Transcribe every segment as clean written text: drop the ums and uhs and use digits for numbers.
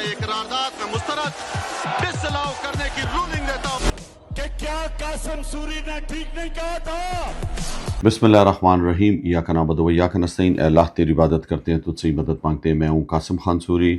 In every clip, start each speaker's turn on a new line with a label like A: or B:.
A: کا یہ قرارداد میں مسترد ڈسلاؤ کرنے کی رولنگ دیتا ہوں کہ کیا قاسم سوری نے ٹھیک نہیں کہا تھا؟
B: بسم اللہ الرحمن الرحیم، ایاک نعبد و ایاک نستعین۔ اے اللہ تیری عبادت کرتے ہیں، تجھ سے ہی مدد مانگتے ہیں۔ میں ہوں قاسم خان سوری۔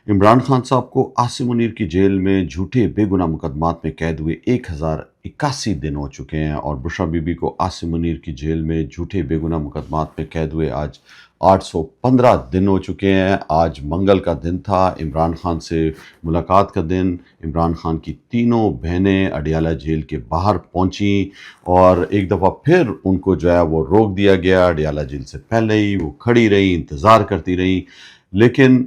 B: عمران خان صاحب کو عاصم منیر کی جیل میں جھوٹے بے گناہ مقدمات میں قید ہوئے 1081 دن ہو چکے ہیں، اور بشریٰ بی بی کو عاصم منیر کی جیل میں جھوٹے بے گناہ مقدمات میں قید ہوئے آج 815 دن ہو چکے ہیں۔ آج منگل کا دن تھا، عمران خان سے ملاقات کا دن۔ عمران خان کی تینوں بہنیں اڈیالہ جیل کے باہر پہنچیں، اور ایک دفعہ پھر ان کو جو ہے وہ روک دیا گیا۔ اڈیالہ جیل سے پہلے ہی وہ کھڑی رہیں، انتظار کرتی رہیں، لیکن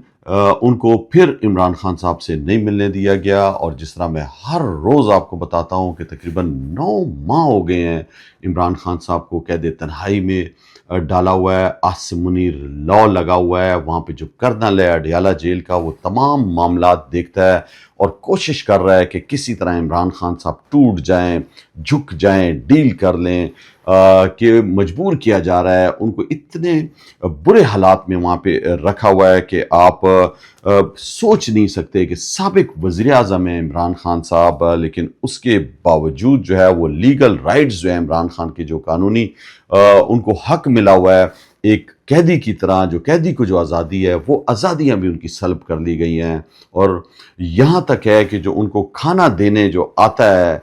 B: ان کو پھر عمران خان صاحب سے نہیں ملنے دیا گیا۔ اور جس طرح میں ہر روز آپ کو بتاتا ہوں کہ تقریباً 9 ماہ ہو گئے ہیں عمران خان صاحب کو قید تنہائی میں ڈالا ہوا ہے۔ عاصم منیر لاء لگا ہوا ہے، وہاں پہ جو کرنل ہے اڈیالہ جیل کا، وہ تمام معاملات دیکھتا ہے اور کوشش کر رہا ہے کہ کسی طرح عمران خان صاحب ٹوٹ جائیں، جھک جائیں، ڈیل کر لیں، کہ مجبور کیا جا رہا ہے ان کو۔ اتنے برے حالات میں وہاں پہ رکھا ہوا ہے کہ آپ سوچ نہیں سکتے کہ سابق وزیر اعظم ہیں عمران خان صاحب، لیکن اس کے باوجود جو ہے وہ لیگل رائٹس جو ہیں عمران خان کے، جو قانونی ان کو حق ملا ہوا ہے ایک قیدی کی طرح، جو قیدی کو جو آزادی ہے، وہ آزادیاں بھی ان کی سلب کر لی گئی ہیں۔ اور یہاں تک ہے کہ جو ان کو کھانا دینے جو آتا ہے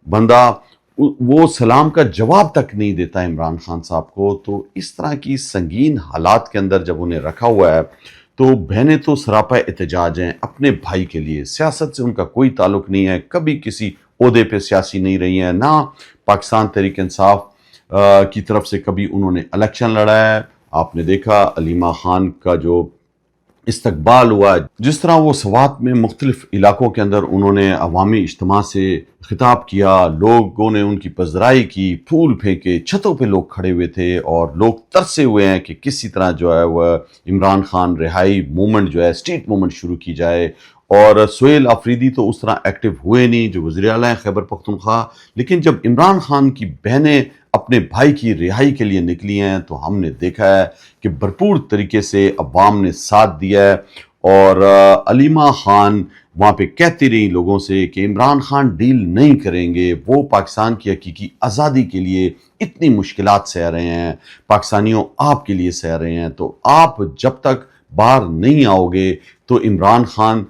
B: بندہ، وہ سلام کا جواب تک نہیں دیتا عمران خان صاحب کو۔ تو اس طرح کی سنگین حالات کے اندر جب انہیں رکھا ہوا ہے، تو بہنیں تو سراپا احتجاج ہیں اپنے بھائی کے لیے۔ سیاست سے ان کا کوئی تعلق نہیں ہے، کبھی کسی عہدے پہ سیاسی نہیں رہی ہیں، نہ پاکستان تحریک انصاف کی طرف سے کبھی انہوں نے الیکشن لڑا ہے۔ آپ نے دیکھا علیمہ خان کا جو استقبال ہوا، جس طرح وہ سوات میں مختلف علاقوں کے اندر انہوں نے عوامی اجتماع سے خطاب کیا، لوگوں نے ان کی پذیرائی کی، پھول پھینکے، چھتوں پہ لوگ کھڑے ہوئے تھے، اور لوگ ترسے ہوئے ہیں کہ کسی طرح جو ہے وہ عمران خان رہائی موومنٹ جو ہے، اسٹریٹ موومنٹ شروع کی جائے۔ اور سہیل آفریدی تو اس طرح ایکٹیو ہوئے نہیں، جو وزیر اعلیٰ ہیں خیبر پختونخوا، لیکن جب عمران خان کی بہنیں اپنے بھائی کی رہائی کے لیے نکلی ہیں، تو ہم نے دیکھا ہے کہ بھرپور طریقے سے عوام نے ساتھ دیا ہے۔ اور علیمہ خان وہاں پہ کہتی رہی لوگوں سے کہ عمران خان ڈیل نہیں کریں گے، وہ پاکستان کی حقیقی آزادی کے لیے اتنی مشکلات سہ رہے ہیں، پاکستانیوں آپ کے لیے سہ رہے ہیں، تو آپ جب تک باہر نہیں آؤ گے تو عمران خان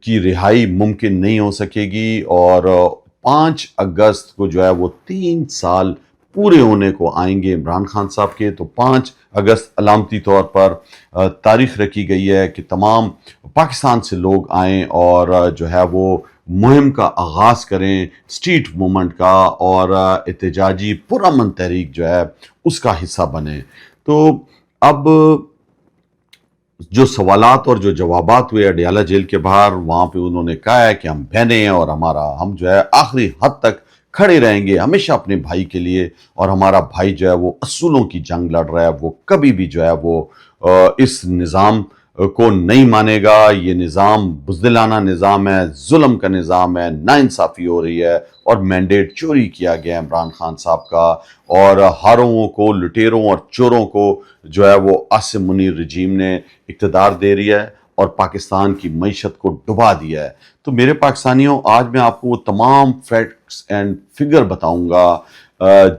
B: کی رہائی ممکن نہیں ہو سکے گی۔ اور 5 اگست کو جو ہے وہ 3 سال پورے ہونے کو آئیں گے عمران خان صاحب کے۔ تو 5 اگست علامتی طور پر تاریخ رکھی گئی ہے کہ تمام پاکستان سے لوگ آئیں اور جو ہے وہ مہم کا آغاز کریں، اسٹریٹ موومنٹ کا، اور احتجاجی پرامن تحریک جو ہے اس کا حصہ بنیں۔ تو اب جو سوالات اور جو جوابات ہوئے اڈیالہ جیل کے باہر، وہاں پہ انہوں نے کہا ہے کہ ہم بہنیں ہیں، اور ہم جو ہے آخری حد تک کھڑے رہیں گے ہمیشہ اپنے بھائی کے لیے، اور ہمارا بھائی جو ہے وہ اصولوں کی جنگ لڑ رہا ہے، وہ کبھی بھی جو ہے وہ اس نظام کو نہیں مانے گا۔ یہ نظام بزدلانہ نظام ہے، ظلم کا نظام ہے، ناانصافی ہو رہی ہے، اور مینڈیٹ چوری کیا گیا ہے عمران خان صاحب کا، اور ہاروں کو، لٹیروں اور چوروں کو جو ہے وہ عاصم منیر رجیم نے اقتدار دے رہی ہے، اور پاکستان کی معیشت کو ڈبا دیا ہے۔ تو میرے پاکستانیوں، آج میں آپ کو وہ تمام فیکٹس اینڈ فگر بتاؤں گا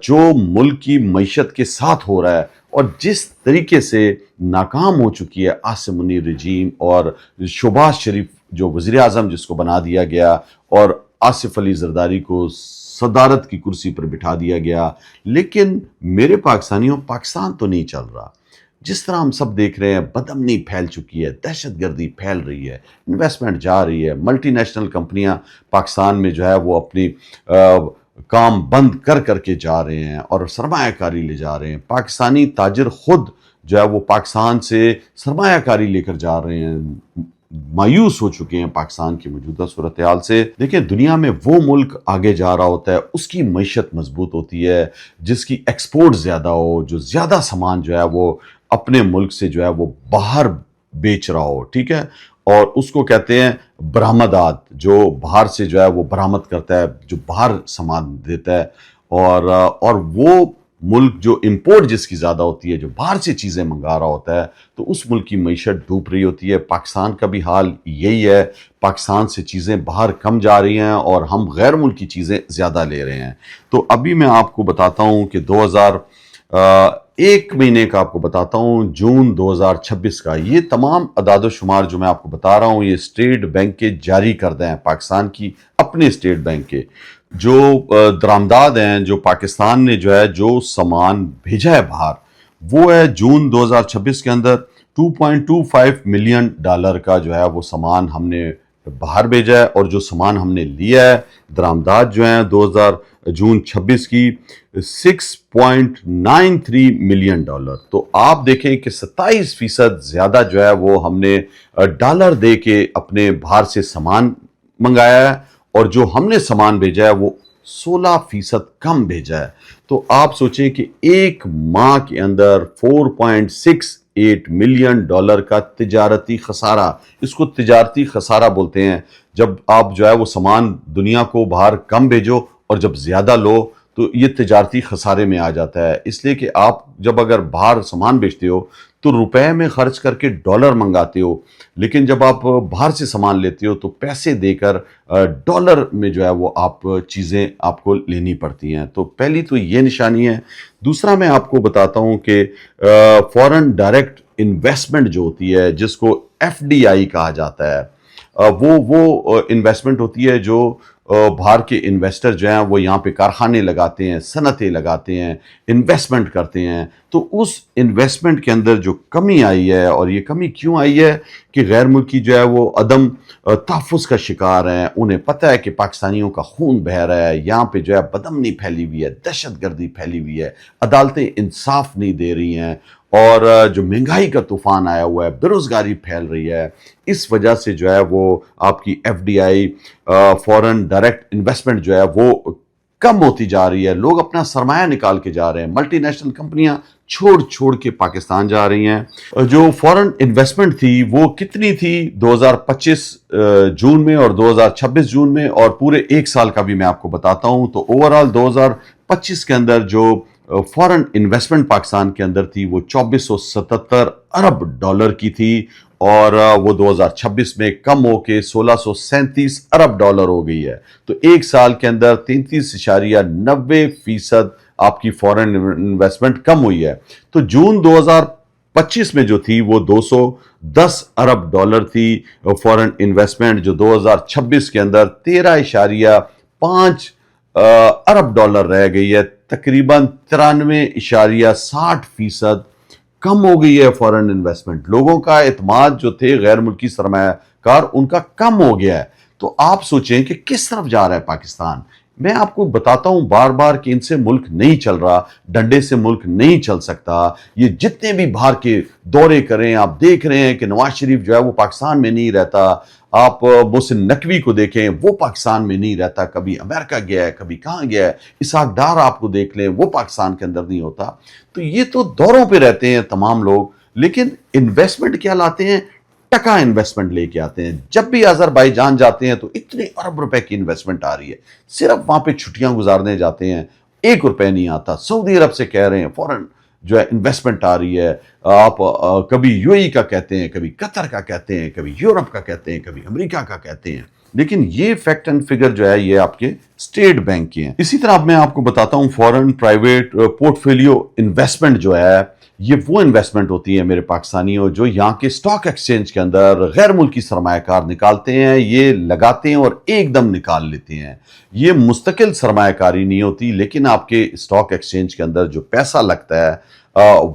B: جو ملک کی معیشت کے ساتھ ہو رہا ہے، اور جس طریقے سے ناکام ہو چکی ہے عاصم منیر رجیم، اور شہباز شریف جو وزیر اعظم جس کو بنا دیا گیا، اور آصف علی زرداری کو صدارت کی کرسی پر بٹھا دیا گیا۔ لیکن میرے پاکستانیوں، پاکستان تو نہیں چل رہا۔ جس طرح ہم سب دیکھ رہے ہیں، بدامنی پھیل چکی ہے، دہشت گردی پھیل رہی ہے، انویسٹمنٹ جا رہی ہے، ملٹی نیشنل کمپنیاں پاکستان میں جو ہے وہ اپنی کام بند کر کے جا رہے ہیں، اور سرمایہ کاری لے جا رہے ہیں۔ پاکستانی تاجر خود جو ہے وہ پاکستان سے سرمایہ کاری لے کر جا رہے ہیں، مایوس ہو چکے ہیں پاکستان کی موجودہ صورتحال سے۔ دیکھیں، دنیا میں وہ ملک آگے جا رہا ہوتا ہے، اس کی معیشت مضبوط ہوتی ہے جس کی ایکسپورٹ زیادہ ہو، جو زیادہ سامان جو ہے وہ اپنے ملک سے جو ہے وہ باہر بیچ رہا ہو، ٹھیک ہے؟ اور اس کو کہتے ہیں برآمدات، جو باہر سے جو ہے وہ برآمد کرتا ہے، جو باہر سامان دیتا ہے، اور وہ ملک جو امپورٹ جس کی زیادہ ہوتی ہے، جو باہر سے چیزیں منگا رہا ہوتا ہے، تو اس ملک کی معیشت ڈوب رہی ہوتی ہے۔ پاکستان کا بھی حال یہی ہے، پاکستان سے چیزیں باہر کم جا رہی ہیں اور ہم غیر ملکی چیزیں زیادہ لے رہے ہیں۔ تو ابھی میں آپ کو بتاتا ہوں کہ 1 مہینے کا آپ کو بتاتا ہوں، جون 2026 کا، یہ تمام اعداد و شمار جو میں آپ کو بتا رہا ہوں، یہ اسٹیٹ بینک کے جاری کردہ ہیں، پاکستان کی اپنے اسٹیٹ بینک کے جو درآمدات ہیں، جو پاکستان نے جو ہے جو سامان بھیجا ہے باہر، وہ ہے جون 2026 کے اندر $2.25 ملین کا جو ہے وہ سامان ہم نے باہر بھیجا ہے، اور جو سامان ہم نے لیا ہے، درآمدات جو ہیں جون 26 کی $6.93 ملین۔ تو آپ دیکھیں کہ 27% زیادہ جو ہے وہ ہم نے ڈالر دے کے اپنے باہر سے سامان منگایا ہے، اور جو ہم نے سامان بھیجا ہے وہ 16% کم بھیجا ہے۔ تو آپ سوچیں کہ ایک ماہ کے اندر $4.68 ملین کا تجارتی خسارہ، اس کو تجارتی خسارہ بولتے ہیں، جب آپ جو ہے وہ سامان دنیا کو باہر کم بھیجو اور جب زیادہ لو تو یہ تجارتی خسارے میں آ جاتا ہے۔ اس لیے کہ آپ جب اگر باہر سامان بیچتے ہو تو روپے میں خرچ کر کے ڈالر منگاتے ہو، لیکن جب آپ باہر سے سامان لیتے ہو تو پیسے دے کر ڈالر میں جو ہے وہ چیزیں آپ کو لینی پڑتی ہیں۔ تو پہلی تو یہ نشانی ہے۔ دوسرا میں آپ کو بتاتا ہوں کہ فورن ڈائریکٹ انویسٹمنٹ جو ہوتی ہے، جس کو FDI کہا جاتا ہے، وہ انویسٹمنٹ ہوتی ہے جو باہر کے انویسٹر جو ہیں وہ یہاں پہ کارخانے لگاتے ہیں، صنعتیں لگاتے ہیں، انویسٹمنٹ کرتے ہیں۔ تو اس انویسٹمنٹ کے اندر جو کمی آئی ہے، اور یہ کمی کیوں آئی ہے کہ غیر ملکی جو ہے وہ عدم تحفظ کا شکار ہیں، انہیں پتہ ہے کہ پاکستانیوں کا خون بہہ رہا ہے، یہاں پہ جو ہے بدامنی پھیلی ہوئی ہے، دہشت گردی پھیلی ہوئی ہے، عدالتیں انصاف نہیں دے رہی ہیں، اور جو مہنگائی کا طوفان آیا ہوا ہے، بے روزگاری پھیل رہی ہے، اس وجہ سے جو ہے وہ آپ کی FDI فورن ڈائریکٹ انویسٹمنٹ جو ہے وہ کم ہوتی جا رہی ہے۔ لوگ اپنا سرمایہ نکال کے جا رہے ہیں، ملٹی نیشنل کمپنیاں چھوڑ کے پاکستان جا رہی ہیں۔ جو فورن انویسٹمنٹ تھی وہ کتنی تھی 2025 جون میں اور 2026 جون میں، اور پورے ایک سال کا بھی میں آپ کو بتاتا ہوں۔ تو اوورال 2025 کے اندر جو فورن انویسٹمنٹ پاکستان کے اندر تھی وہ $2477 ارب کی تھی، اور وہ 2026 میں کم ہو کے $1637 ارب ہو گئی ہے۔ تو ایک سال کے اندر 33.90% آپ کی فورن انویسٹمنٹ کم ہوئی ہے۔ تو جون 2025 میں جو تھی وہ $210 ارب تھی فورن انویسٹمنٹ، جو 2026 کے اندر 13.5 ارب رہ گئی ہے، تقریباً 93.60% کم ہو گئی ہے فورن انویسٹمنٹ۔ لوگوں کا اعتماد جو تھے غیر ملکی سرمایہ کار، ان کا کم ہو گیا ہے۔ تو آپ سوچیں کہ کس طرف جا رہا ہے پاکستان۔ میں آپ کو بتاتا ہوں بار بار کہ ان سے ملک نہیں چل رہا، ڈنڈے سے ملک نہیں چل سکتا۔ یہ جتنے بھی باہر کے دورے کریں، آپ دیکھ رہے ہیں کہ نواز شریف جو ہے وہ پاکستان میں نہیں رہتا، آپ محسن نقوی کو دیکھیں وہ پاکستان میں نہیں رہتا، کبھی امریکہ گیا ہے، کبھی کہاں گیا ہے، اسحاق ڈار آپ کو دیکھ لیں وہ پاکستان کے اندر نہیں ہوتا۔ تو یہ تو دوروں پہ رہتے ہیں تمام لوگ، لیکن انویسٹمنٹ کیا لاتے ہیں؟ ٹکا انویسٹمنٹ لے کے آتے ہیں۔ جب بھی آذربائیجان جاتے ہیں تو اتنے ارب روپے کی انویسٹمنٹ آ رہی ہے، صرف وہاں پہ چھٹیاں گزارنے جاتے ہیں، $1 نہیں آتا۔ سعودی عرب سے کہہ رہے ہیں فورن جو ہے انویسٹمنٹ آ رہی ہے، آپ کبھی UAE کا کہتے ہیں، کبھی قطر کا کہتے ہیں، کبھی یورپ کا کہتے ہیں، کبھی امریکہ کا کہتے ہیں، لیکن یہ فیکٹ اینڈ فگر جو ہے یہ آپ کے اسٹیٹ بینک کے ہیں۔ اسی طرح میں آپ کو بتاتا ہوں فورن پرائیویٹ پورٹ فولیو انویسٹمنٹ جو ہے، یہ وہ انویسٹمنٹ ہوتی ہے میرے پاکستانیوں جو یہاں کے سٹاک ایکسچینج کے اندر غیر ملکی سرمایہ کار نکالتے ہیں، یہ لگاتے ہیں اور ایک دم نکال لیتے ہیں۔ یہ مستقل سرمایہ کاری نہیں ہوتی، لیکن آپ کے سٹاک ایکسچینج کے اندر جو پیسہ لگتا ہے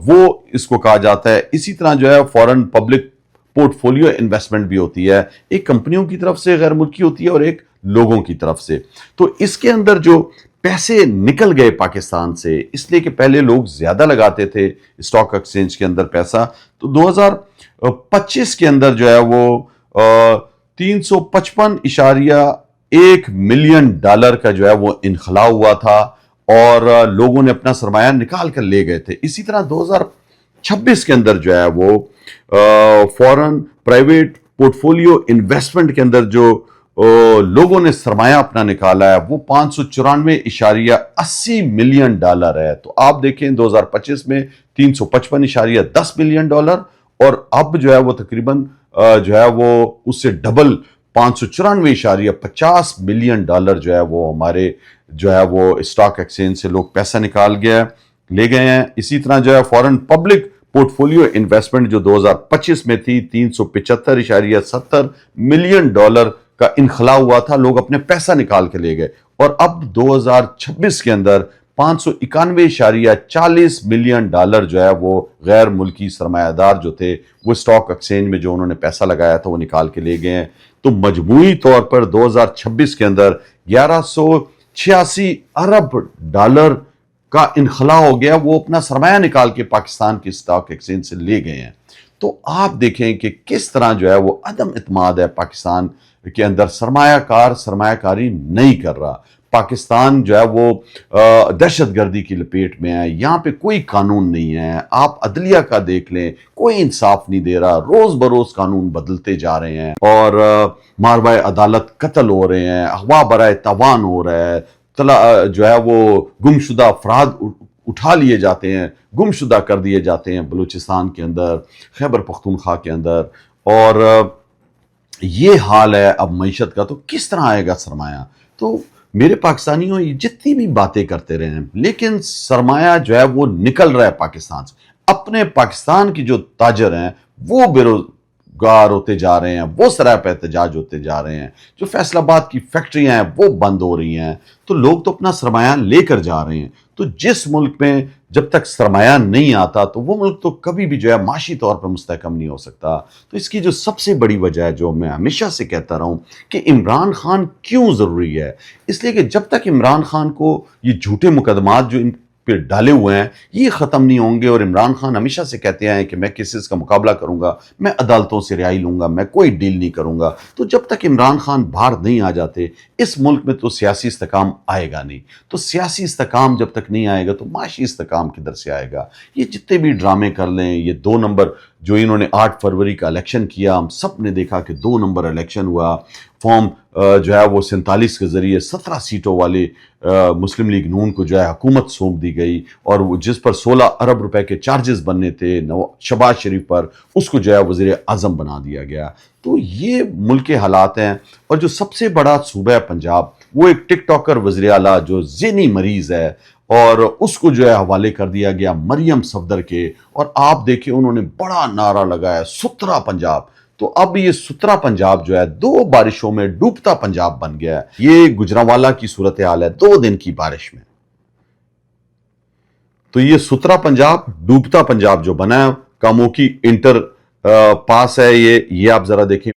B: وہ اس کو کہا جاتا ہے۔ اسی طرح جو ہے فورن پبلک پورٹ فولیو انویسٹمنٹ بھی ہوتی ہے، ایک کمپنیوں کی طرف سے غیر ملکی ہوتی ہے اور ایک لوگوں کی طرف سے۔ تو اس کے اندر جو پیسے نکل گئے پاکستان سے، اس لیے کہ پہلے لوگ زیادہ لگاتے تھے اسٹاک ایکسچینج کے اندر پیسہ، تو 2025 کے اندر جو ہے وہ $355.1 ملین کا جو ہے وہ انخلاء ہوا تھا، اور لوگوں نے اپنا سرمایہ نکال کر لے گئے تھے۔ اسی طرح 2026 کے اندر جو ہے وہ فورن پرائیویٹ پورٹ فولیو انویسٹمنٹ کے اندر جو لوگوں نے سرمایہ اپنا نکالا ہے وہ $594 $80 ملین ہے. تو آپ دیکھیں 2025 میں $355.10 ملین اور اب جو ہے وہ تقریباً جو ہے وہ اس سے ڈبل $594.50 ملین جو ہے وہ ہمارے جو ہے وہ اسٹاک ایکسچینج سے لوگ پیسہ نکال لے گئے ہیں. اسی طرح جو ہے فورن پبلک پورٹ فولیو انویسٹمنٹ جو 2025 میں تھی $375.70 ملین کا انخلا ہوا تھا، لوگ اپنے پیسہ نکال کے لے گئے. اور اب 2026 کے اندر $591.40 ملین جو ہے وہ غیر ملکی سرمایہ دار جو تھے وہ اسٹاک ایکسچینج میں جو انہوں نے پیسہ لگایا تھا وہ نکال کے لے گئے ہیں. تو مجموعی طور پر 2026 کے اندر $1186 ارب کا انخلا ہو گیا، وہ اپنا سرمایہ نکال کے پاکستان کی اسٹاک ایکسچینج سے لے گئے ہیں. تو آپ دیکھیں کہ کس طرح جو ہے وہ عدم اعتماد ہے پاکستان کے اندر، سرمایہ کاری نہیں کر رہا. پاکستان جو ہے وہ دہشت گردی کی لپیٹ میں ہے، یہاں پہ کوئی قانون نہیں ہے. آپ عدلیہ کا دیکھ لیں، کوئی انصاف نہیں دے رہا، روز بروز قانون بدلتے جا رہے ہیں اور ماروائے عدالت قتل ہو رہے ہیں، اغوا برائے تاوان ہو رہا ہے، جو ہے وہ گمشدہ افراد اٹھا لیے جاتے ہیں، گمشدہ کر دیے جاتے ہیں بلوچستان کے اندر، خیبر پختونخوا کے اندر. اور یہ حال ہے اب معیشت کا، تو کس طرح آئے گا سرمایہ؟ تو میرے پاکستانیوں یہ جتنی بھی باتیں کرتے رہے ہیں لیکن سرمایہ جو ہے وہ نکل رہا ہے پاکستان سے. اپنے پاکستان کی جو تاجر ہیں وہ بیروزگار ہوتے جا رہے ہیں، وہ سراپا پہ احتجاج ہوتے جا رہے ہیں، جو فیصل آباد کی فیکٹریاں ہیں وہ بند ہو رہی ہیں. تو لوگ تو اپنا سرمایہ لے کر جا رہے ہیں. تو جس ملک میں جب تک سرمایہ نہیں آتا تو وہ ملک تو کبھی بھی جو ہے معاشی طور پہ مستحکم نہیں ہو سکتا. تو اس کی جو سب سے بڑی وجہ ہے، جو میں ہمیشہ سے کہتا رہا ہوں، کہ عمران خان کیوں ضروری ہے. اس لیے کہ جب تک عمران خان کو یہ جھوٹے مقدمات جو ان پہ ڈالے ہوئے ہیں یہ ختم نہیں ہوں گے، اور عمران خان ہمیشہ سے کہتے ہیں کہ میں کیسز کا مقابلہ کروں گا، میں عدالتوں سے رہائی لوں گا، میں کوئی ڈیل نہیں کروں گا. تو جب تک عمران خان باہر نہیں آ جاتے اس ملک میں تو سیاسی استحکام آئے گا نہیں. تو سیاسی استحکام جب تک نہیں آئے گا تو معاشی استحکام کدھر سے آئے گا؟ یہ جتنے بھی ڈرامے کر لیں، یہ 2 نمبر جو انہوں نے 8 فروری کا الیکشن کیا، ہم سب نے دیکھا کہ 2 نمبر الیکشن ہوا. فارم جو ہے وہ 47 کے ذریعے 17 سیٹوں والے مسلم لیگ نون کو جو ہے حکومت سونپ دی گئی، اور وہ جس پر 16 ارب روپے کے چارجز بننے تھے شہباز شریف پر، اس کو جو ہے وزیر اعظم بنا دیا گیا. تو یہ ملک کے حالات ہیں. اور جو سب سے بڑا صوبہ ہے پنجاب، وہ ایک ٹک ٹاکر وزیر اعلیٰ جو ذہنی مریض ہے، اور اس کو جو ہے حوالے کر دیا گیا مریم صفدر کے. اور آپ دیکھیں انہوں نے بڑا نعرہ لگایا ستھرا پنجاب. تو اب یہ ستھرا پنجاب جو ہے 2 بارشوں میں ڈوبتا پنجاب بن گیا ہے. یہ گجرانوالہ کی صورتحال ہے 2 دن کی بارش میں. تو یہ ستھرا پنجاب ڈوبتا پنجاب جو بنا ہے، کاموں کی انٹر پاس ہے یہ آپ ذرا دیکھیں.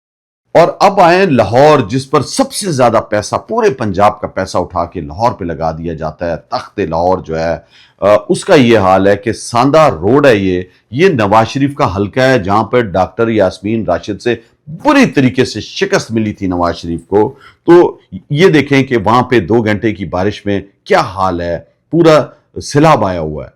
B: اور اب آئیں لاہور، جس پر سب سے زیادہ پیسہ پورے پنجاب کا پیسہ اٹھا کے لاہور پہ لگا دیا جاتا ہے. تخت لاہور جو ہے اس کا یہ حال ہے کہ ساندہ روڈ ہے، یہ نواز شریف کا حلقہ ہے جہاں پر ڈاکٹر یاسمین راشد سے بری طریقے سے شکست ملی تھی نواز شریف کو. تو یہ دیکھیں کہ وہاں پہ 2 گھنٹے کی بارش میں کیا حال ہے، پورا سیلاب آیا ہوا ہے.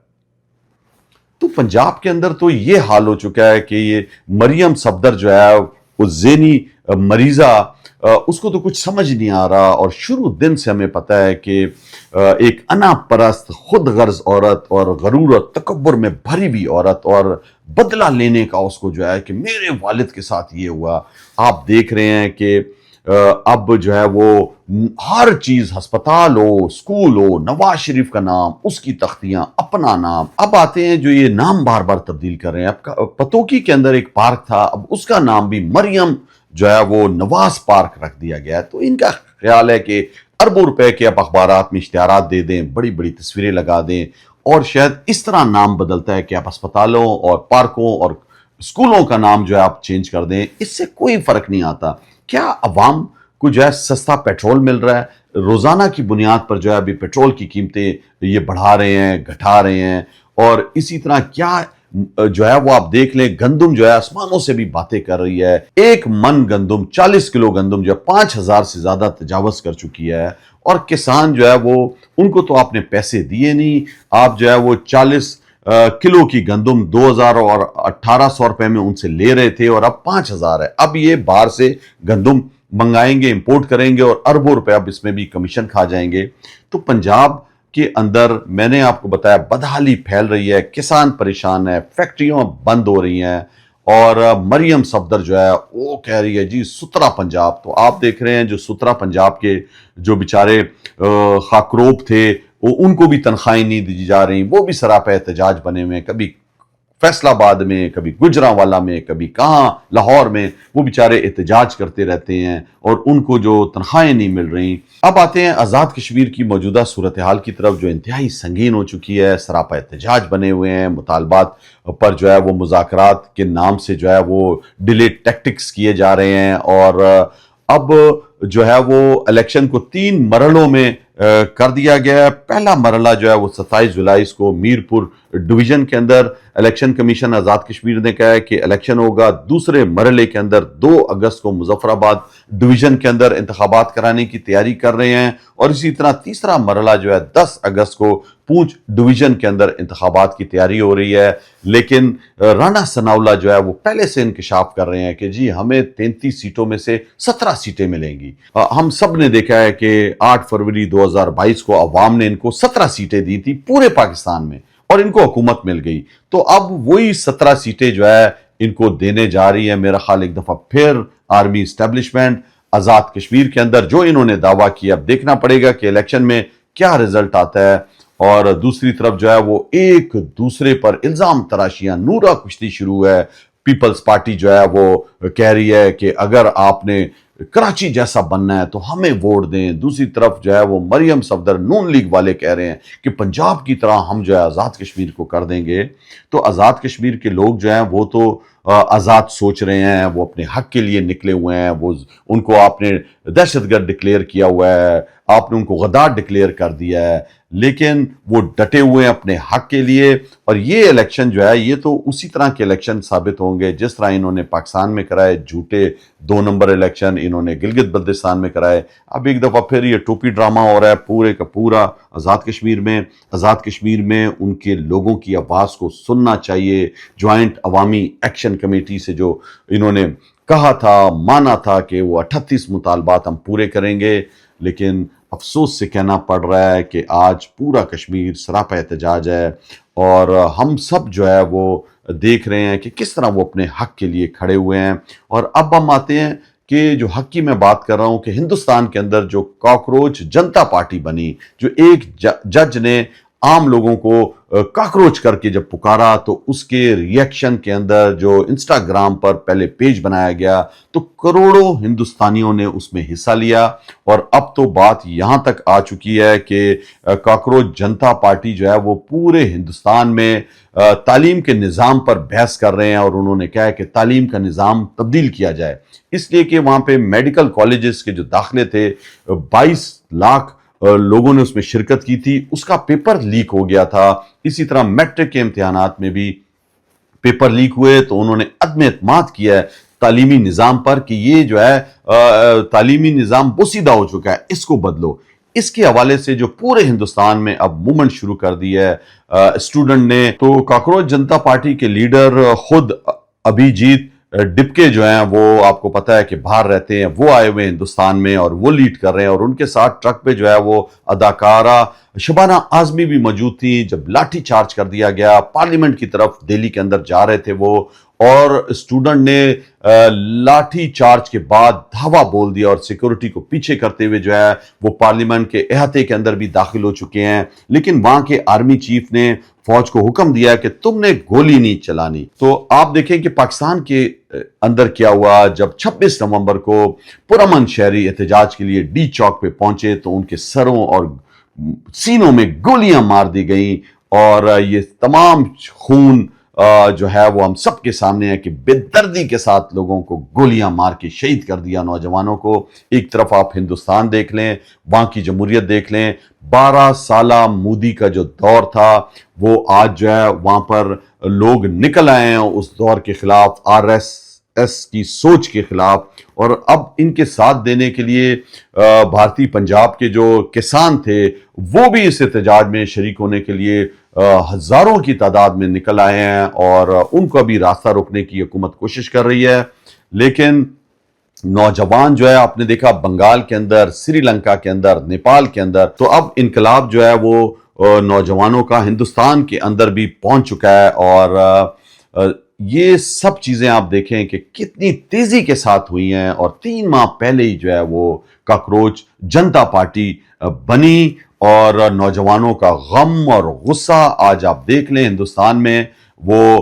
B: تو پنجاب کے اندر تو یہ حال ہو چکا ہے کہ یہ مریم صفدر جو ہے وہ ذہنی مریضہ، اس کو تو کچھ سمجھ نہیں آ رہا. اور شروع دن سے ہمیں پتہ ہے کہ ایک انا پرست، خود غرض عورت اور غرور اور تکبر میں بھری ہوئی عورت، اور بدلہ لینے کا اس کو جو ہے کہ میرے والد کے ساتھ یہ ہوا. آپ دیکھ رہے ہیں کہ اب جو ہے وہ ہر چیز، ہسپتال ہو، سکول ہو، نواز شریف کا نام، اس کی تختیاں، اپنا نام. اب آتے ہیں جو یہ نام بار بار تبدیل کر رہے ہیں. اب پتوکی کے اندر ایک پارک تھا، اب اس کا نام بھی مریم جو ہے وہ نواز پارک رکھ دیا گیا ہے. تو ان کا خیال ہے کہ اربوں روپے کے اب اخبارات میں اشتہارات دے دیں، بڑی بڑی تصویریں لگا دیں، اور شاید اس طرح نام بدلتا ہے کہ آپ اسپتالوں اور پارکوں اور اسکولوں کا نام جو ہے آپ چینج کر دیں، اس سے کوئی فرق نہیں آتا. کیا عوام کو جو ہے سستا پیٹرول مل رہا ہے؟ روزانہ کی بنیاد پر جو ہے ابھی پیٹرول کی قیمتیں یہ بڑھا رہے ہیں، گھٹا رہے ہیں. اور اسی طرح کیا جو ہے وہ آپ دیکھ لیں، گندم جو ہے آسمانوں سے بھی باتیں کر رہی ہے. 1 من گندم، 40 کلو گندم جو ہے 5000 سے زیادہ تجاوز کر چکی ہے. اور کسان جو ہے وہ ان کو تو آپ نے پیسے دیے نہیں، آپ جو ہے وہ 40 کلو کی گندم 2000 اور 1800 روپے میں ان سے لے رہے تھے، اور اب 5000 ہے. اب یہ باہر سے گندم منگائیں گے، امپورٹ کریں گے، اور اربوں روپے اب اس میں بھی کمیشن کھا جائیں گے. تو پنجاب کے اندر میں نے آپ کو بتایا بدحالی پھیل رہی ہے، کسان پریشان ہے، فیکٹریوں بند ہو رہی ہیں، اور مریم صفدر جو ہے وہ کہہ رہی ہے جی سترہ پنجاب. تو آپ دیکھ رہے ہیں جو سترہ پنجاب کے جو بیچارے خاکروب تھے ان کو بھی تنخواہیں نہیں دی جا رہی، وہ بھی سراپا احتجاج بنے ہوئے ہیں، کبھی فیصل آباد میں، کبھی گجرانوالہ میں، کبھی کہاں لاہور میں، وہ بیچارے احتجاج کرتے رہتے ہیں اور ان کو جو تنخواہیں نہیں مل رہی. اب آتے ہیں آزاد کشمیر کی موجودہ صورتحال کی طرف جو انتہائی سنگین ہو چکی ہے، سراپا احتجاج بنے ہوئے ہیں، مطالبات پر جو ہے وہ مذاکرات کے نام سے جو ہے وہ ڈیلے ٹیکٹکس کیے جا رہے ہیں، اور اب جو ہے وہ الیکشن کو 3 مرحلوں میں کر دیا گیا ہے. پہلا مرحلہ جو ہے وہ 27 جولائی کو میرپور ڈویژن کے اندر الیکشن کمیشن آزاد کشمیر نے کہا ہے کہ الیکشن ہوگا. دوسرے مرحلے کے اندر 2 اگست کو مظفر آباد ڈویژن کے اندر انتخابات کرانے کی تیاری کر رہے ہیں، اور اسی طرح تیسرا مرحلہ جو ہے 10 اگست کو پونچھ ڈویژن کے اندر انتخابات کی تیاری ہو رہی ہے. لیکن رانا ثناء اللہ جو ہے وہ پہلے سے انکشاف کر رہے ہیں کہ جی ہمیں 33 سیٹوں میں سے 17 سیٹیں ملیں گی. ہم سب نے دیکھا ہے کہ 8 فروری 2022 کو عوام نے ان کو 17 سیٹیں دی تھی پورے پاکستان میں، اور ان کو حکومت مل گئی. تو اب وہی 17 سیٹیں جو ہے ان کو دینے جا رہی ہے. میرا خیال ایک دفعہ پھر آرمی اسٹیبلشمنٹ آزاد کشمیر کے اندر جو انہوں نے دعویٰ کیا، اب دیکھنا پڑے گا کہ الیکشن میں کیا رزلٹ آتا ہے. اور دوسری طرف جو ہے وہ ایک دوسرے پر الزام تراشیاں، نورا کشتی شروع ہے. پیپلز پارٹی جو ہے وہ کہہ رہی ہے کہ اگر آپ نے کراچی جیسا بننا ہے تو ہمیں ووٹ دیں. دوسری طرف جو ہے وہ مریم صفدر نون لیگ والے کہہ رہے ہیں کہ پنجاب کی طرح ہم جو ہے آزاد کشمیر کو کر دیں گے. تو آزاد کشمیر کے لوگ جو ہیں وہ تو آزاد سوچ رہے ہیں، وہ اپنے حق کے لیے نکلے ہوئے ہیں. وہ ان کو آپ نے دہشت گرد ڈکلیئر کیا ہوا ہے، آپ نے ان کو غدار ڈکلیئر کر دیا ہے، لیکن وہ ڈٹے ہوئے ہیں اپنے حق کے لیے. اور یہ الیکشن جو ہے یہ تو اسی طرح کے الیکشن ثابت ہوں گے جس طرح انہوں نے پاکستان میں کرائے، جھوٹے 2 نمبر الیکشن انہوں نے گلگت بلتستان میں کرائے. اب ایک دفعہ پھر یہ ٹوپی ڈرامہ ہو رہا ہے پورے کا پورا آزاد کشمیر میں. آزاد کشمیر میں ان کے لوگوں کی آواز کو سننا چاہیے. جوائنٹ عوامی ایکشن کمیٹی سے جو انہوں نے کہا تھا، مانا تھا کہ وہ 38 مطالبات ہم پورے کریں گے، لیکن افسوس سے کہنا پڑ رہا ہے کہ آج پورا کشمیر سراپا احتجاج ہے، اور ہم سب جو ہے وہ دیکھ رہے ہیں کہ کس طرح وہ اپنے حق کے لیے کھڑے ہوئے ہیں. اور اب ہم آتے ہیں کہ جو حق کی میں بات کر رہا ہوں کہ ہندوستان کے اندر جو کاکروچ جنتا پارٹی بنی، جو ایک جج نے عام لوگوں کو کاکروچ کر کے جب پکارا، تو اس کے ریئیکشن کے اندر جو انسٹاگرام پر پہلے پیج بنایا گیا تو کروڑوں ہندوستانیوں نے اس میں حصہ لیا. اور اب تو بات یہاں تک آ چکی ہے کہ کاکروچ جنتا پارٹی جو ہے وہ پورے ہندوستان میں تعلیم کے نظام پر بحث کر رہے ہیں، اور انہوں نے کہا ہے کہ تعلیم کا نظام تبدیل کیا جائے، اس لیے کہ وہاں پہ میڈیکل کالجز کے جو داخلے تھے 22 لاکھ لوگوں نے اس میں شرکت کی تھی، اس کا پیپر لیک ہو گیا تھا. اسی طرح میٹرک کے امتحانات میں بھی پیپر لیک ہوئے. تو انہوں نے عدم اعتماد کیا ہے تعلیمی نظام پر کہ یہ جو ہے تعلیمی نظام بوسیدہ ہو چکا ہے، اس کو بدلو. اس کے حوالے سے جو پورے ہندوستان میں اب موومنٹ شروع کر دی ہے اسٹوڈنٹ نے. تو کاکروچ جنتا پارٹی کے لیڈر خود ابھیجیت ڈپکے جو ہیں وہ آپ کو پتہ ہے کہ باہر رہتے ہیں، وہ آئے ہوئے ہندوستان میں اور وہ لیڈ کر رہے ہیں. اور ان کے ساتھ ٹرک پہ جو ہے وہ اداکارہ شبانہ اعظمی بھی موجود تھی. جب لاٹھی چارج کر دیا گیا پارلیمنٹ کی طرف دہلی کے اندر جا رہے تھے وہ، اور اسٹوڈنٹ نے لاٹھی چارج کے بعد دھاوا بول دیا، اور سیکورٹی کو پیچھے کرتے ہوئے جو ہے وہ پارلیمنٹ کے احاطے کے اندر بھی داخل ہو چکے ہیں. لیکن وہاں کے آرمی چیف نے فوج کو حکم دیا کہ تم نے گولی نہیں چلانی. تو آپ دیکھیں کہ پاکستان کے اندر کیا ہوا. جب 26 نومبر کو پرامن شہری احتجاج کے لیے ڈی چوک پہ پہنچے تو ان کے سروں اور سینوں میں گولیاں مار دی گئیں، اور یہ تمام خون جو ہے وہ ہم سب کے سامنے ہے کہ بے دردی کے ساتھ لوگوں کو گولیاں مار کے شہید کر دیا نوجوانوں کو. ایک طرف آپ ہندوستان دیکھ لیں، وہاں کی جمہوریت دیکھ لیں. 12 سالہ مودی کا جو دور تھا وہ آج جو ہے وہاں پر لوگ نکل آئے ہیں اس دور کے خلاف، RSS کی سوچ کے خلاف. اور اب ان کے ساتھ دینے کے لیے بھارتی پنجاب کے جو کسان تھے وہ بھی اس احتجاج میں شریک ہونے کے لیے ہزاروں کی تعداد میں نکل آئے ہیں، اور ان کو ابھی راستہ روکنے کی حکومت کوشش کر رہی ہے. لیکن نوجوان جو ہے آپ نے دیکھا بنگال کے اندر، سری لنکا کے اندر، نیپال کے اندر. تو اب انقلاب جو ہے وہ نوجوانوں کا ہندوستان کے اندر بھی پہنچ چکا ہے، اور یہ سب چیزیں آپ دیکھیں کہ کتنی تیزی کے ساتھ ہوئی ہیں، اور 3 ماہ پہلے ہی جو ہے وہ کاکروچ جنتا پارٹی بنی، اور نوجوانوں کا غم اور غصہ آج آپ دیکھ لیں ہندوستان میں وہ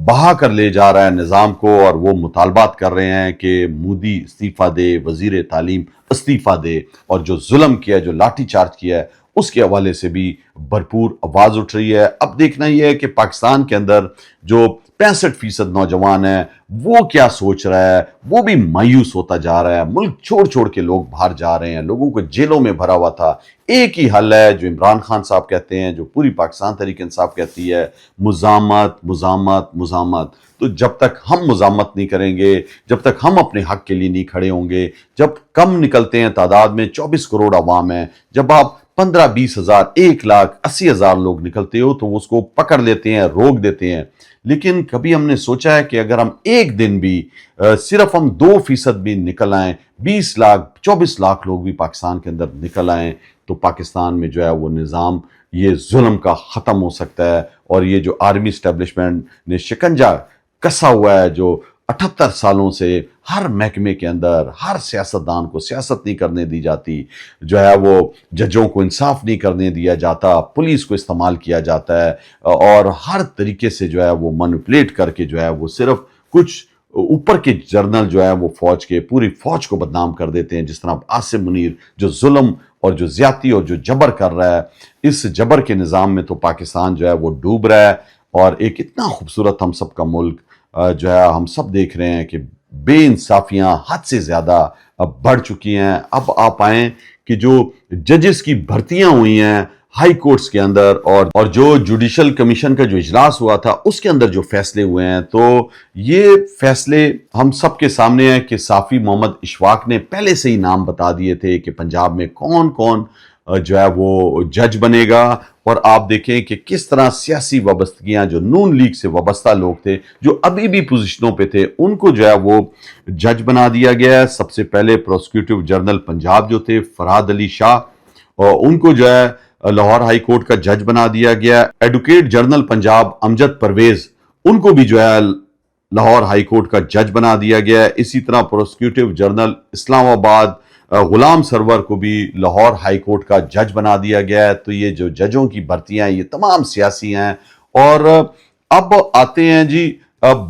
B: بہا کر لے جا رہا ہے نظام کو، اور وہ مطالبات کر رہے ہیں کہ مودی استعفیٰ دے، وزیر تعلیم استعفیٰ دے، اور جو ظلم کیا ہے، جو لاٹھی چارج کیا ہے، اس کے حوالے سے بھی بھرپور آواز اٹھ رہی ہے۔ اب دیکھنا یہ ہے کہ پاکستان کے اندر جو 65% نوجوان ہے وہ کیا سوچ رہا ہے، وہ بھی مایوس ہوتا جا رہا ہے، ملک چھوڑ چھوڑ کے لوگ باہر جا رہے ہیں، لوگوں کو جیلوں میں بھرا ہوا تھا۔ ایک ہی حل ہے جو عمران خان صاحب کہتے ہیں، جو پوری پاکستان تحریک انصاف کہتی ہے، مزاحمت مزاحمت مزاحمت۔ تو جب تک ہم مزاحمت نہیں کریں گے، جب تک ہم اپنے حق کے لیے نہیں کھڑے ہوں گے، جب کم نکلتے ہیں تعداد میں، 24 کروڑ عوام ہیں، جب آپ 15-20 ہزار، 1,80,000 لوگ نکلتے ہو تو اس کو پکڑ لیتے ہیں، روک دیتے ہیں۔ لیکن کبھی ہم نے سوچا ہے کہ اگر ہم ایک دن بھی صرف ہم 2% بھی نکل آئیں، 20 لاکھ 24 لاکھ لوگ بھی پاکستان کے اندر نکل آئیں، تو پاکستان میں جو ہے وہ نظام یہ ظلم کا ختم ہو سکتا ہے، اور یہ جو آرمی اسٹیبلشمنٹ نے شکنجہ کسا ہوا ہے، جو 78 سالوں سے ہر محکمے کے اندر ہر سیاستدان کو سیاست نہیں کرنے دی جاتی، جو ہے وہ ججوں کو انصاف نہیں کرنے دیا جاتا، پولیس کو استعمال کیا جاتا ہے، اور ہر طریقے سے جو ہے وہ مینپولیٹ کر کے جو ہے وہ صرف کچھ اوپر کے جرنل جو ہے وہ فوج کے پوری فوج کو بدنام کر دیتے ہیں، جس طرح عاصم منیر جو ظلم اور جو زیادتی اور جو جبر کر رہا ہے، اس جبر کے نظام میں تو پاکستان جو ہے وہ ڈوب رہا ہے، اور ایک اتنا خوبصورت ہم سب کا ملک جو ہے ہم سب دیکھ رہے ہیں کہ بے انصافیاں حد سے زیادہ اب بڑھ چکی ہیں۔ اب آپ آئیں کہ جو ججز کی بھرتیاں ہوئی ہیں ہائی کورٹس کے اندر، اور جو جوڈیشل کمیشن کا جو اجلاس ہوا تھا اس کے اندر جو فیصلے ہوئے ہیں، تو یہ فیصلے ہم سب کے سامنے ہیں کہ صافی محمد اشفاق نے پہلے سے ہی نام بتا دیے تھے کہ پنجاب میں کون کون جو ہے وہ جج بنے گا، اور آپ دیکھیں کہ کس طرح سیاسی وابستگیاں جو نون لیگ سے وابستہ لوگ تھے، جو ابھی بھی پوزیشنوں پہ تھے، ان کو جو ہے وہ جج بنا دیا گیا ہے۔ سب سے پہلے پروسیکیوٹو جنرل پنجاب جو تھے فرحاد علی شاہ، اور ان کو جو ہے لاہور ہائی کورٹ کا جج بنا دیا گیا ہے۔ ایڈوکیٹ جنرل پنجاب امجد پرویز، ان کو بھی جو ہے لاہور ہائی کورٹ کا جج بنا دیا گیا ہے۔ اسی طرح پروسیکیوٹو جنرل اسلام آباد غلام سرور کو بھی لاہور ہائی کورٹ کا جج بنا دیا گیا ہے۔ تو یہ جو ججوں کی بھرتیاں ہیں یہ تمام سیاسی ہیں۔ اور اب آتے ہیں جی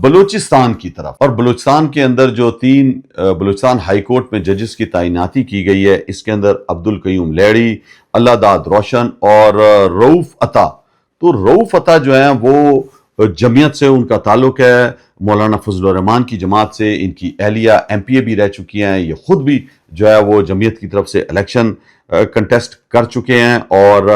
B: بلوچستان کی طرف، اور بلوچستان کے اندر جو 3 بلوچستان ہائی کورٹ میں ججز کی تعیناتی کی گئی ہے، اس کے اندر عبدالقیوم لیڑی، اللہ داد روشن اور رؤوف عطا۔ تو رؤوف عطا جو ہیں وہ جمعیت سے ان کا تعلق ہے، مولانا فضل الرحمان کی جماعت سے، ان کی اہلیہ MP بھی رہ چکی ہیں، یہ خود بھی جو ہے وہ جمعیت کی طرف سے الیکشن کنٹیسٹ کر چکے ہیں، اور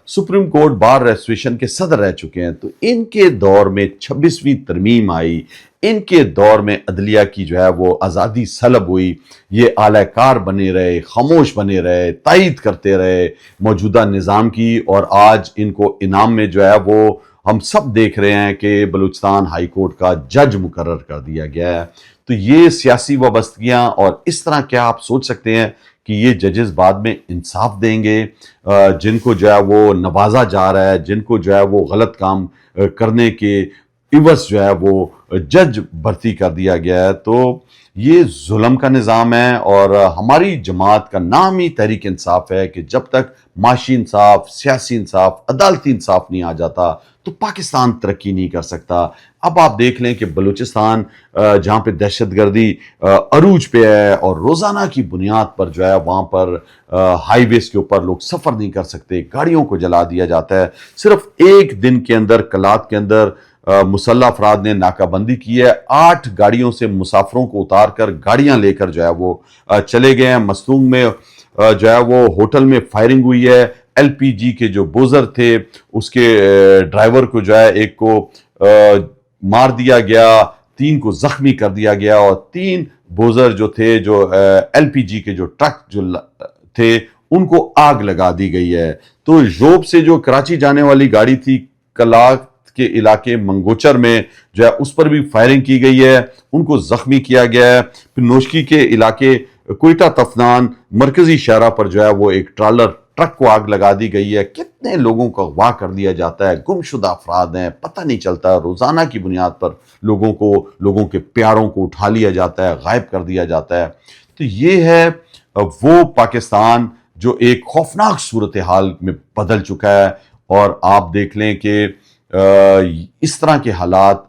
B: سپریم کورٹ بار ایسوسیشن کے صدر رہ چکے ہیں۔ تو ان کے دور میں 26ویں ترمیم آئی، ان کے دور میں عدلیہ کی جو ہے وہ آزادی سلب ہوئی، یہ اعلی کار بنے رہے، خاموش بنے رہے، تائید کرتے رہے موجودہ نظام کی، اور آج ان کو انعام میں جو ہے وہ ہم سب دیکھ رہے ہیں کہ بلوچستان ہائی کورٹ کا جج مقرر کر دیا گیا ہے۔ تو یہ سیاسی وابستگیاں، اور اس طرح کیا آپ سوچ سکتے ہیں کہ یہ ججز بعد میں انصاف دیں گے، جن کو جو ہے وہ نوازا جا رہا ہے، جن کو جو ہے وہ غلط کام کرنے کے عوض جو ہے وہ جج بھرتی کر دیا گیا ہے۔ تو یہ ظلم کا نظام ہے، اور ہماری جماعت کا نام ہی تحریک انصاف ہے کہ جب تک معاشی انصاف، سیاسی انصاف، عدالتی انصاف نہیں آ جاتا تو پاکستان ترقی نہیں کر سکتا۔ اب آپ دیکھ لیں کہ بلوچستان جہاں پہ دہشت گردی عروج پہ ہے، اور روزانہ کی بنیاد پر جو ہے وہاں پر ہائی ویز کے اوپر لوگ سفر نہیں کر سکتے، گاڑیوں کو جلا دیا جاتا ہے۔ صرف ایک دن کے اندر کلات کے اندر مسلح افراد نے ناکہ بندی کی ہے، 8 گاڑیوں سے مسافروں کو اتار کر گاڑیاں لے کر جو ہے وہ چلے گئے ہیں۔ مستونگ میں جو ہے وہ ہوٹل میں فائرنگ ہوئی ہے، LPG کے جو بوزر تھے اس کے ڈرائیور کو جو ہے ایک کو مار دیا گیا، 3 کو زخمی کر دیا گیا، اور 3 بوزر جو تھے، جو LPG کے جو ٹرک جو تھے، ان کو آگ لگا دی گئی ہے۔ تو یوب سے جو کراچی جانے والی گاڑی تھی، کلات کے علاقے منگوچر میں جو ہے اس پر بھی فائرنگ کی گئی ہے، ان کو زخمی کیا گیا ہے۔ پھر نوشکی کے علاقے کوئٹہ تفنان مرکزی شاہراہ پر جو ہے وہ ایک ٹرالر ٹرک کو آگ لگا دی گئی ہے، کتنے لوگوں کو اغوا کر دیا جاتا ہے، گمشدہ افراد ہیں، پتہ نہیں چلتا، روزانہ کی بنیاد پر لوگوں کے پیاروں کو اٹھا لیا جاتا ہے، غائب کر دیا جاتا ہے۔ تو یہ ہے وہ پاکستان جو ایک خوفناک صورتحال میں بدل چکا ہے، اور آپ دیکھ لیں کہ اس طرح کے حالات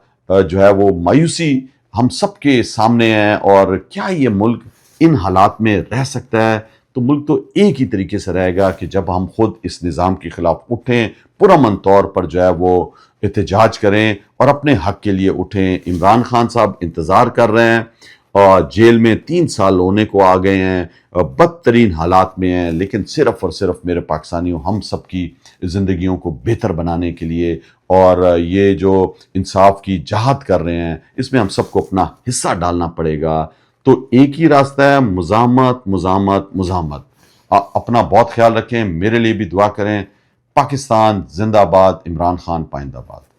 B: جو ہے وہ مایوسی ہم سب کے سامنے ہیں، اور کیا یہ ملک ان حالات میں رہ سکتا ہے؟ تو ملک تو ایک ہی طریقے سے رہے گا کہ جب ہم خود اس نظام کے خلاف اٹھیں، پرامن طور پر جو ہے وہ احتجاج کریں اور اپنے حق کے لیے اٹھیں۔ عمران خان صاحب انتظار کر رہے ہیں اور جیل میں 3 سال ہونے کو آ گئے ہیں، بدترین حالات میں ہیں، لیکن صرف اور صرف میرے پاکستانیوں ہم سب کی زندگیوں کو بہتر بنانے کے لیے، اور یہ جو انصاف کی جہاد کر رہے ہیں اس میں ہم سب کو اپنا حصہ ڈالنا پڑے گا۔ تو ایک ہی راستہ ہے، مزاحمت مزاحمت مزاحمت۔ اپنا بہت خیال رکھیں، میرے لیے بھی دعا کریں۔ پاکستان زندہ باد، عمران خان پائندہ باد۔